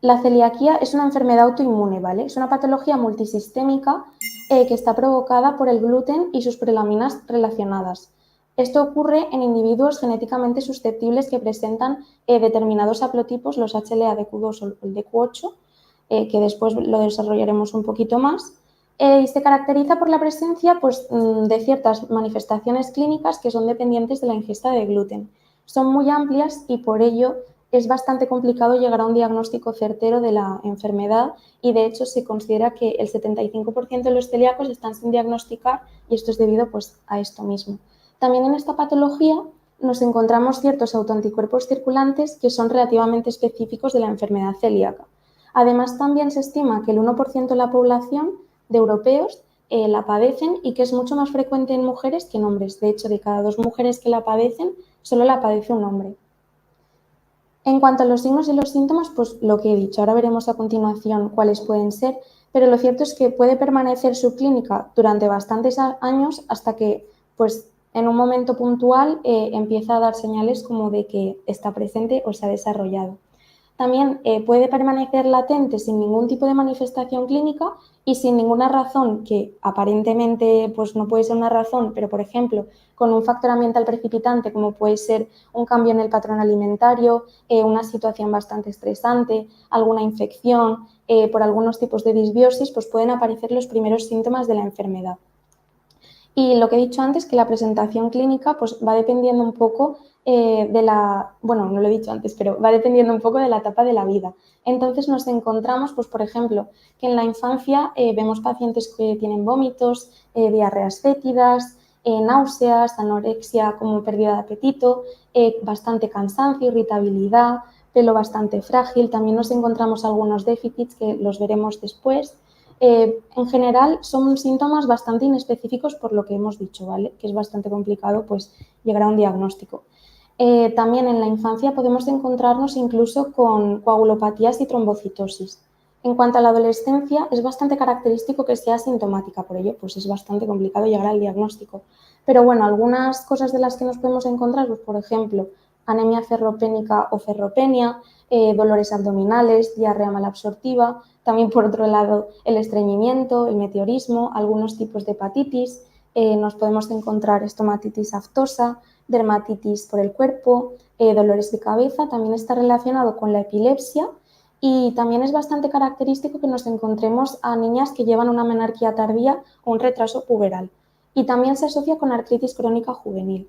La celiaquía es una enfermedad autoinmune, ¿vale? Es una patología multisistémica que está provocada por el gluten y sus prelaminas relacionadas. Esto ocurre en individuos genéticamente susceptibles que presentan determinados haplotipos, los HLA-DQ2 o el DQ8, que después lo desarrollaremos un poquito más, y se caracteriza por la presencia pues, de ciertas manifestaciones clínicas que son dependientes de la ingesta de gluten. Son muy amplias y por ello es bastante complicado llegar a un diagnóstico certero de la enfermedad y de hecho se considera que el 75% de los celíacos están sin diagnosticar y esto es debido pues, a esto mismo. También en esta patología nos encontramos ciertos autoanticuerpos circulantes que son relativamente específicos de la enfermedad celíaca. Además, también se estima que el 1% de la población de europeos la padecen y que es mucho más frecuente en mujeres que en hombres. De hecho, de cada 2 mujeres que la padecen, solo la padece un hombre. En cuanto a los signos y los síntomas, pues lo que he dicho, ahora veremos a continuación cuáles pueden ser, pero lo cierto es que puede permanecer subclínica durante bastantes años hasta que, pues, en un momento puntual empieza a dar señales como de que está presente o se ha desarrollado. También puede permanecer latente sin ningún tipo de manifestación clínica y sin ninguna razón que aparentemente pues no puede ser una razón, pero por ejemplo con un factor ambiental precipitante como puede ser un cambio en el patrón alimentario, una situación bastante estresante, alguna infección, por algunos tipos de disbiosis, pues pueden aparecer los primeros síntomas de la enfermedad. Y lo que he dicho antes, que la presentación clínica pues, va dependiendo un poco bueno, no lo he dicho antes, pero va dependiendo un poco de la etapa de la vida. Entonces nos encontramos, pues, por ejemplo, que en la infancia vemos pacientes que tienen vómitos, diarreas fétidas, náuseas, anorexia como pérdida de apetito, bastante cansancio, irritabilidad, pelo bastante frágil. También nos encontramos algunos déficits que los veremos después. En general son síntomas bastante inespecíficos por lo que hemos dicho, ¿vale? Que es bastante complicado pues, llegar a un diagnóstico. También en la infancia podemos encontrarnos incluso con coagulopatías y trombocitosis. En cuanto a la adolescencia, es bastante característico que sea asintomática, por ello pues es bastante complicado llegar al diagnóstico. Pero bueno, algunas cosas de las que nos podemos encontrar, pues, por ejemplo, anemia ferropénica o ferropenia, dolores abdominales, diarrea malabsortiva, también por otro lado el estreñimiento, el meteorismo, algunos tipos de hepatitis, nos podemos encontrar estomatitis aftosa, dermatitis por el cuerpo, dolores de cabeza, también está relacionado con la epilepsia y también es bastante característico que nos encontremos a niñas que llevan una menarquía tardía o un retraso puberal y también se asocia con artritis crónica juvenil.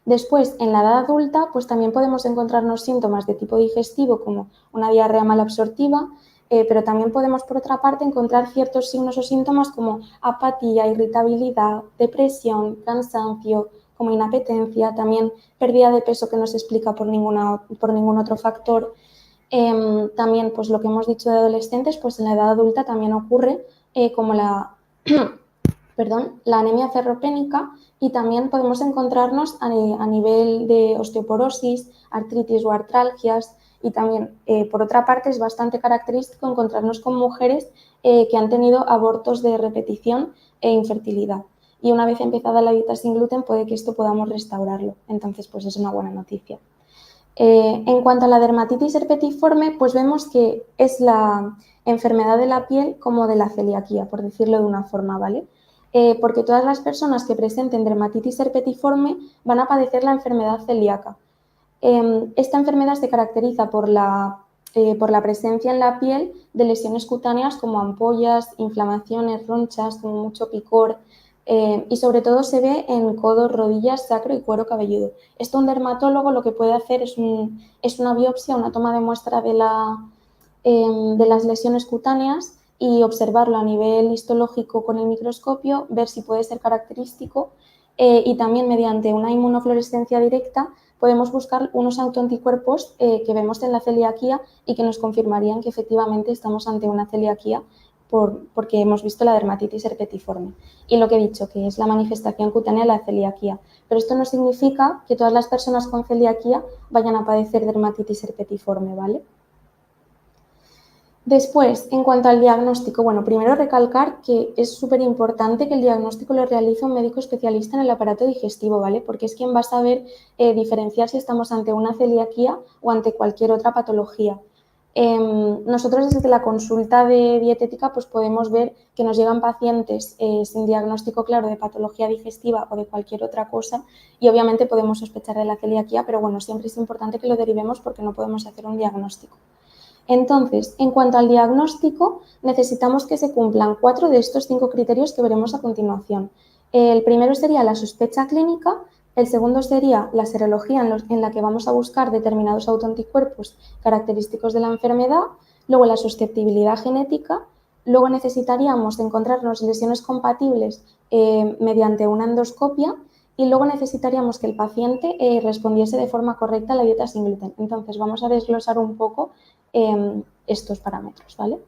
Después, en la edad adulta, pues también podemos encontrarnos síntomas de tipo digestivo como una diarrea malabsortiva, pero también podemos, por otra parte, encontrar ciertos signos o síntomas como apatía, irritabilidad, depresión, cansancio, como inapetencia, también pérdida de peso que no se explica por ningún otro factor. También, pues lo que hemos dicho de adolescentes, pues en la edad adulta también ocurre como la anemia ferropénica y también podemos encontrarnos a nivel de osteoporosis, artritis o artralgias y también, por otra parte, es bastante característico encontrarnos con mujeres que han tenido abortos de repetición e infertilidad. Y una vez empezada la dieta sin gluten puede que esto podamos restaurarlo. Entonces, pues es una buena noticia. En cuanto a la dermatitis herpetiforme, pues vemos que es la enfermedad de la piel como de la celiaquía, por decirlo de una forma, ¿vale? Porque todas las personas que presenten dermatitis herpetiforme van a padecer la enfermedad celíaca. Esta enfermedad se caracteriza por la presencia en la piel de lesiones cutáneas como ampollas, inflamaciones, ronchas, como mucho picor, y sobre todo se ve en codos, rodillas, sacro y cuero cabelludo. Esto un dermatólogo lo que puede hacer es una biopsia, una toma de muestra de las lesiones cutáneas y observarlo a nivel histológico con el microscopio, ver si puede ser característico y también mediante una inmunofluorescencia directa podemos buscar unos autoanticuerpos que vemos en la celiaquía y que nos confirmarían que efectivamente estamos ante una celiaquía porque hemos visto la dermatitis herpetiforme. Y lo que he dicho, que es la manifestación cutánea de la celiaquía. Pero esto no significa que todas las personas con celiaquía vayan a padecer dermatitis herpetiforme, ¿vale? Después, en cuanto al diagnóstico, bueno, primero recalcar que es súper importante que el diagnóstico lo realice un médico especialista en el aparato digestivo, ¿vale? Porque es quien va a saber diferenciar si estamos ante una celiaquía o ante cualquier otra patología. Nosotros desde la consulta de dietética pues podemos ver que nos llegan pacientes sin diagnóstico claro de patología digestiva o de cualquier otra cosa y obviamente podemos sospechar de la celiaquía, pero bueno, siempre es importante que lo derivemos porque no podemos hacer un diagnóstico. Entonces, en cuanto al diagnóstico, necesitamos que se cumplan 4 de estos 5 criterios que veremos a continuación. El primero sería la sospecha clínica, el segundo sería la serología en la que vamos a buscar determinados autoanticuerpos característicos de la enfermedad, luego la susceptibilidad genética, luego necesitaríamos encontrarnos lesiones compatibles mediante una endoscopia y luego necesitaríamos que el paciente respondiese de forma correcta a la dieta sin gluten. Entonces, vamos a desglosar un poco estos parámetros, ¿vale?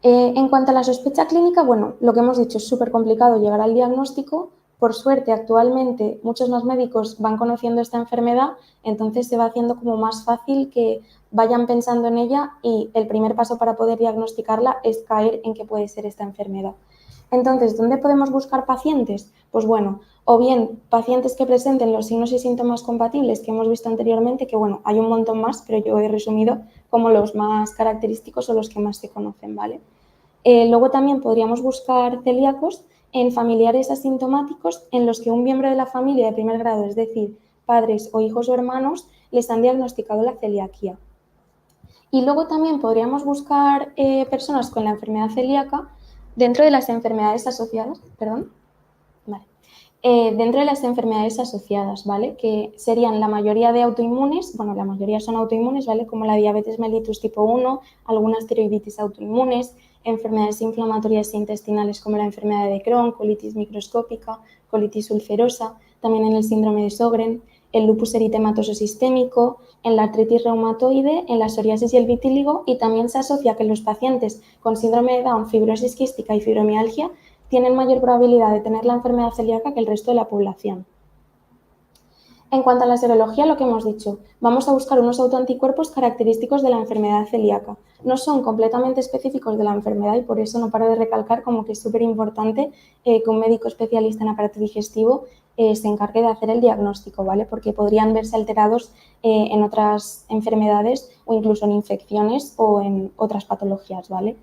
En cuanto a la sospecha clínica, bueno, lo que hemos dicho es súper complicado llegar al diagnóstico. Por suerte, actualmente muchos más médicos van conociendo esta enfermedad, entonces se va haciendo como más fácil que vayan pensando en ella y el primer paso para poder diagnosticarla es caer en que puede ser esta enfermedad. Entonces, ¿dónde podemos buscar pacientes? Pues bueno, o bien pacientes que presenten los signos y síntomas compatibles que hemos visto anteriormente, que bueno, hay un montón más, pero yo he resumido como los más característicos o los que más se conocen, ¿vale? Luego también podríamos buscar celíacos en familiares asintomáticos en los que un miembro de la familia de primer grado, es decir, padres o hijos o hermanos, les han diagnosticado la celiaquía. Y luego también podríamos buscar personas con la enfermedad celíaca dentro de las enfermedades asociadas, perdón, vale. Dentro de las enfermedades asociadas, ¿vale? Que serían la mayoría de autoinmunes, bueno, la mayoría son autoinmunes, ¿vale? Como la diabetes mellitus tipo 1, algunas tiroiditis autoinmunes, enfermedades inflamatorias intestinales como la enfermedad de Crohn, colitis microscópica, colitis ulcerosa, también en el síndrome de Sjögren, el lupus eritematoso sistémico, en la artritis reumatoide, en la psoriasis y el vitíligo, y también se asocia que los pacientes con síndrome de Down, fibrosis quística y fibromialgia tienen mayor probabilidad de tener la enfermedad celíaca que el resto de la población. En cuanto a la serología, lo que hemos dicho, vamos a buscar unos autoanticuerpos característicos de la enfermedad celíaca. No son completamente específicos de la enfermedad y por eso no paro de recalcar como que es súper importante que un médico especialista en aparato digestivo se encargue de hacer el diagnóstico, ¿vale? Porque podrían verse alterados en otras enfermedades o incluso en infecciones o en otras patologías, ¿vale?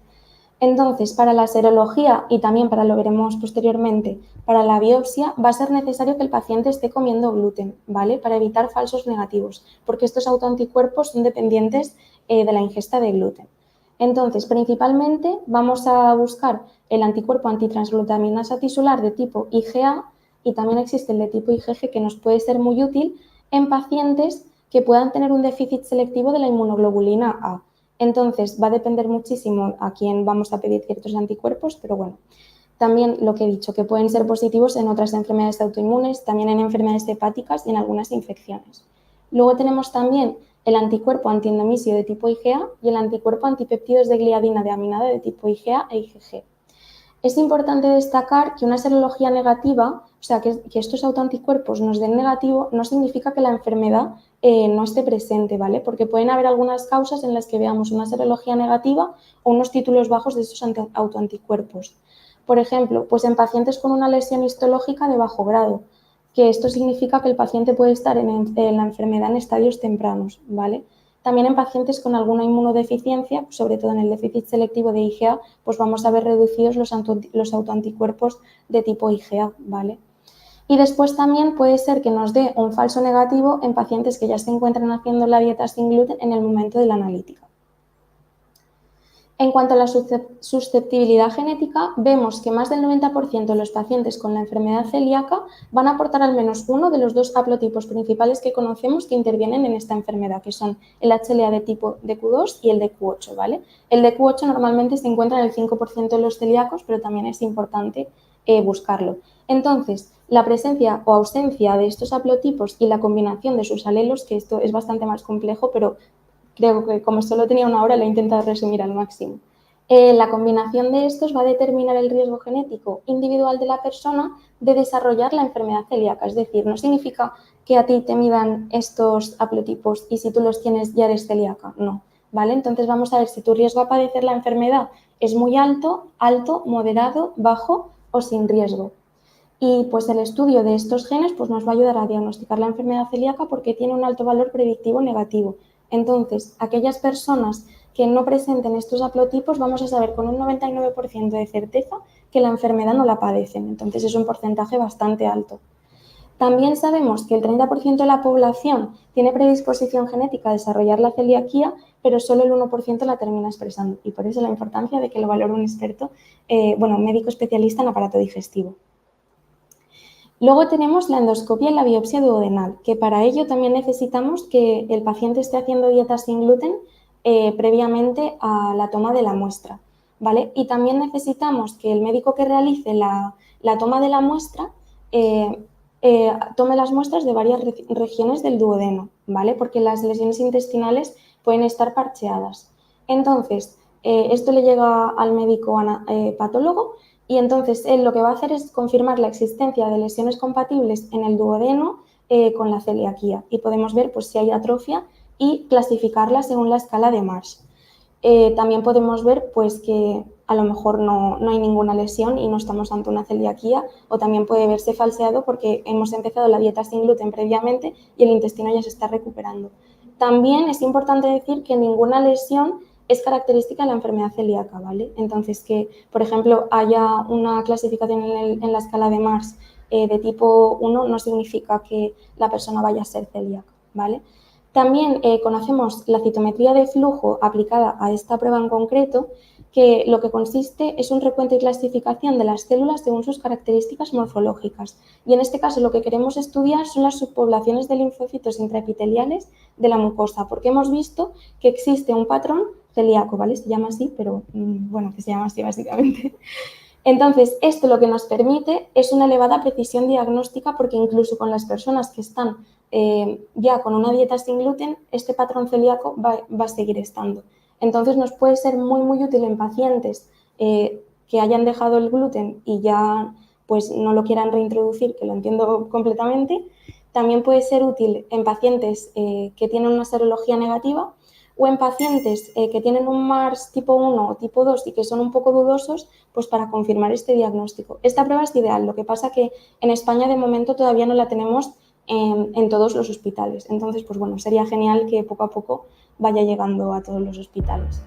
Entonces, para la serología y también para lo veremos posteriormente, para la biopsia va a ser necesario que el paciente esté comiendo gluten, ¿vale? Para evitar falsos negativos, porque estos autoanticuerpos son dependientes de la ingesta de gluten. Entonces, principalmente vamos a buscar el anticuerpo antitransglutaminasa tisular de tipo IgA y también existe el de tipo IgG que nos puede ser muy útil en pacientes que puedan tener un déficit selectivo de la inmunoglobulina A. Entonces, va a depender muchísimo a quién vamos a pedir ciertos anticuerpos, pero bueno, también lo que he dicho, que pueden ser positivos en otras enfermedades autoinmunes, también en enfermedades hepáticas y en algunas infecciones. Luego tenemos también el anticuerpo antiendomisio de tipo IgA y el anticuerpo antipéptidos de gliadina de aminada de tipo IgA e IgG. Es importante destacar que una serología negativa, o sea, que estos autoanticuerpos nos den negativo, no significa que la enfermedad no esté presente, ¿vale? Porque pueden haber algunas causas en las que veamos una serología negativa o unos títulos bajos de estos autoanticuerpos. Por ejemplo, pues en pacientes con una lesión histológica de bajo grado, que esto significa que el paciente puede estar en la enfermedad en estadios tempranos, ¿vale? También en pacientes con alguna inmunodeficiencia, sobre todo en el déficit selectivo de IgA, pues vamos a ver reducidos los autoanticuerpos de tipo IgA, ¿vale? Y después también puede ser que nos dé un falso negativo en pacientes que ya se encuentran haciendo la dieta sin gluten en el momento de la analítica. En cuanto a la susceptibilidad genética, vemos que más del 90% de los pacientes con la enfermedad celíaca van a aportar al menos uno de los dos haplotipos principales que conocemos que intervienen en esta enfermedad, que son el HLA de tipo DQ2 y el DQ8, ¿vale? El DQ8 normalmente se encuentra en el 5% de los celíacos, pero también es importante buscarlo. Entonces, la presencia o ausencia de estos haplotipos y la combinación de sus alelos, que esto es bastante más complejo, pero creo que como solo tenía una hora lo he intentado resumir al máximo. La combinación de estos va a determinar el riesgo genético individual de la persona de desarrollar la enfermedad celíaca. Es decir, no significa que a ti te midan estos haplotipos y si tú los tienes ya eres celíaca. No, ¿vale? Entonces vamos a ver si tu riesgo a padecer la enfermedad es muy alto, alto, moderado, bajo o sin riesgo. Y pues el estudio de estos genes pues, nos va a ayudar a diagnosticar la enfermedad celíaca porque tiene un alto valor predictivo negativo. Entonces, aquellas personas que no presenten estos haplotipos, vamos a saber con un 99% de certeza que la enfermedad no la padecen. Entonces, es un porcentaje bastante alto. También sabemos que el 30% de la población tiene predisposición genética a desarrollar la celiaquía, pero solo el 1% la termina expresando. Y por eso la importancia de que lo valore un experto, un médico especialista en aparato digestivo. Luego tenemos la endoscopia y la biopsia duodenal, que para ello también necesitamos que el paciente esté haciendo dieta sin gluten previamente a la toma de la muestra, ¿vale? Y también necesitamos que el médico que realice la toma de la muestra tome las muestras de varias regiones del duodeno, ¿vale? Porque las lesiones intestinales pueden estar parcheadas. Entonces, esto le llega al médico patólogo y entonces él lo que va a hacer es confirmar la existencia de lesiones compatibles en el duodeno con la celiaquía y podemos ver pues, si hay atrofia y clasificarla según la escala de Marsh. También podemos ver pues, que a lo mejor no hay ninguna lesión y no estamos ante una celiaquía, o también puede verse falseado porque hemos empezado la dieta sin gluten previamente y el intestino ya se está recuperando. También es importante decir que ninguna lesión es característica de la enfermedad celíaca, ¿vale? Entonces, que, por ejemplo, haya una clasificación en la escala de Marsh de tipo 1 no significa que la persona vaya a ser celíaca, ¿vale? También conocemos la citometría de flujo aplicada a esta prueba en concreto, que lo que consiste es un recuento y clasificación de las células según sus características morfológicas. Y en este caso lo que queremos estudiar son las subpoblaciones de linfocitos intraepiteliales de la mucosa, porque hemos visto que existe un patrón celíaco, ¿vale? Se llama así, pero que se llama así básicamente. Entonces, esto lo que nos permite es una elevada precisión diagnóstica porque incluso con las personas que están ya con una dieta sin gluten, este patrón celíaco va a seguir estando. Entonces, nos puede ser muy, muy útil en pacientes que hayan dejado el gluten y ya pues no lo quieran reintroducir, que lo entiendo completamente. También puede ser útil en pacientes que tienen una serología negativa o en pacientes que tienen un MARS tipo 1 o tipo 2 y que son un poco dudosos, pues para confirmar este diagnóstico. Esta prueba es ideal, lo que pasa que en España de momento todavía no la tenemos en todos los hospitales. Entonces, pues bueno, sería genial que poco a poco vaya llegando a todos los hospitales.